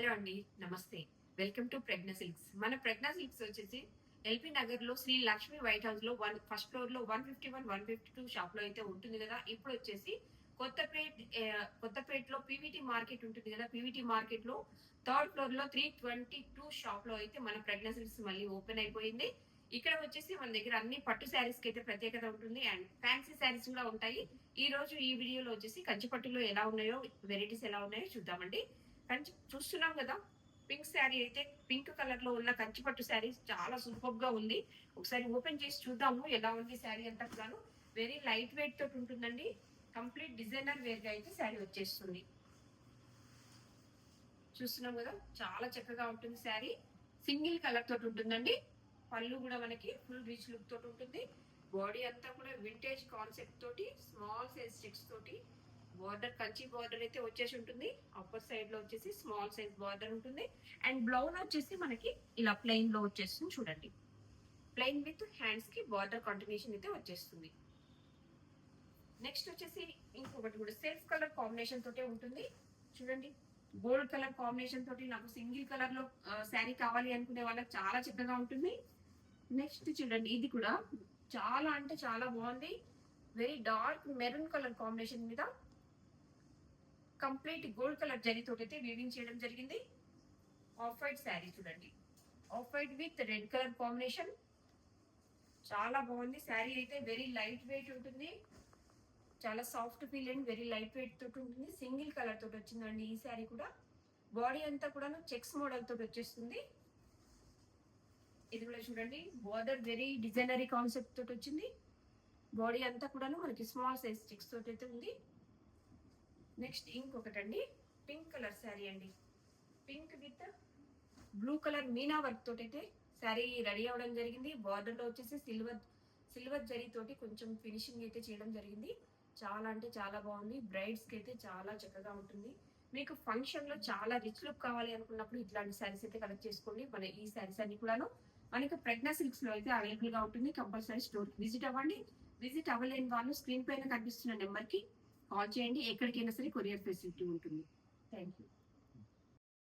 Hello అండి, నమస్తే. Welcome to Pragna silks. మన ప్రజ్ఞ సిల్క్స్ వచ్చేసి ఎల్బీ నగర్ లో శ్రీ లక్ష్మి వైట్ హౌస్ లో ఫస్ట్ ఫ్లోర్ లో 151, 152 షాప్ లో అయితే ఉంటుంది కదా. ఇప్పుడు వచ్చేసి కొత్తపేటలో పీవీటీ మార్కెట్ ఉంటుంది కదా. పీవీటీ మార్కెట్ లో థర్డ్ ఫ్లోర్ లో 322 షాప్ లో అయితే మన ప్రజ్ఞ సిల్క్స్ మళ్ళీ ఓపెన్ అయిపోయింది. ఇక్కడ వచ్చేసి మన దగ్గర అన్ని పట్టు శారీస్ కి అయితే ప్రత్యేకత ఉంటుంది అండ్ ఫ్యాన్సీ శారీస్ కూడా ఉంటాయి. ఈ రోజు ఈ వీడియోలో వచ్చేసి కంచి పట్టులో ఎలా ఉన్నాయో, వెరైటీస్ ఎలా ఉన్నాయో చూద్దామండి. కంచి చూస్తున్నాం కదా, పింక్ శారీ అయితే పింక్ కలర్ లో ఉన్న కంచి పట్టు శారీ చాలా సూపర్ గా ఉంది. ఒకసారి ఓపెన్ చేసి చూద్దాము ఎలా ఉంది శారీ అంతా కూడాను. వెరీ లైట్ వెయిట్ తోటి ఉంటుందండి. కంప్లీట్ డిజైనర్ వేర్ గా అయితే శారీ వచ్చేస్తుంది. చూస్తున్నాం కదా, చాలా చక్కగా ఉంటుంది శారీ. సింగిల్ కలర్ తోటి ఉంటుందండి. పళ్ళు కూడా మనకి ఫుల్ రిచ్ లుక్ తోటి ఉంటుంది. బాడీ అంతా కూడా వింటేజ్ కాన్సెప్ట్ తోటి స్మాల్ సైజ్ చెక్స్ తోటి బార్డర్, కంచి బార్డర్ అయితే వచ్చేసి ఉంటుంది. అప్పర్ సైడ్ లో వచ్చేసి స్మాల్ సైజ్ బార్డర్ ఉంటుంది అండ్ బ్లౌజ్ వచ్చేసి మనకి ఇలా ప్లెయిన్ లో వచ్చేస్తుంది. చూడండి, ప్లెయిన్ విత్ హ్యాండ్స్ కి బార్డర్ కాంబినేషన్ అయితే వచ్చేస్తుంది. నెక్స్ట్ వచ్చేసి ఇంకొకటి కూడా సెల్ఫ్ కలర్ కాంబినేషన్ తోటే ఉంటుంది. చూడండి, గోల్డ్ కలర్ కాంబినేషన్ తోటి నాకు సింగిల్ కలర్ లో శారీ కావాలి అనుకునే వాళ్ళకి చాలా చక్కగా ఉంటుంది. నెక్స్ట్ చూడండి, ఇది కూడా చాలా అంటే చాలా బాగుంది. Very dark maroon colour combination మీద కంప్లీట్ గోల్డ్ కలర్ జరీ తోటి అయితే వీవింగ్ చేయడం జరిగింది. ఆఫ్ వైట్ శారీ చూడండి, off white with red colour combination చాలా బాగుంది. శారీ అయితే వెరీ లైట్ వెయిట్ ఉంటుంది. చాలా soft feel and very light weight తోటి ఉంటుంది. సింగిల్ కలర్ తోటి వచ్చిందండి ఈ శారీ కూడా. బాడీ అంతా కూడా చెక్స్ మోడల్ తోటి వచ్చేస్తుంది. ఇది కూడా చూడండి, బార్డర్ వెరీ డిజైనరీ కాన్సెప్ట్ తోటి వచ్చింది. బాడీ అంతా కూడా మనకి స్మాల్ సైజ్ చెక్స్ తోటి అయితే ఉంది. నెక్స్ట్ ఇంకొకటండి, పింక్ కలర్ శారీ అండి. Pink with blue colour Meena work తోటి అయితే శారీ రెడీ అవ్వడం జరిగింది. బార్డర్ లో వచ్చేసి సిల్వర్ జరీ తోటి కొంచెం ఫినిషింగ్ అయితే చేయడం జరిగింది. చాలా అంటే చాలా బాగుంది. బ్రైడ్స్ కి అయితే చాలా చక్కగా ఉంటుంది. మీకు ఫంక్షన్ లో చాలా రిచ్ లుక్ కావాలి అనుకున్నప్పుడు ఇట్లాంటి శారీస్ అయితే కలెక్ట్ చేసుకోండి. మన ఈ శారీస్ అన్ని కూడాను మనకి ప్రజ్ఞ సిల్క్స్ లో అయితే అవైలబుల్ గా ఉంటుంది. కంపల్సరీ స్టోర్ విజిట్ అవ్వండి. విజిట్ అవ్వలేని వాళ్ళు స్క్రీన్ పైన కనిపిస్తున్న నెంబర్ కి కాల్ చేయండి. ఎక్కడికైనా సరే కొరియర్ ఫెసిలిటీ ఉంటుంది. Thank you.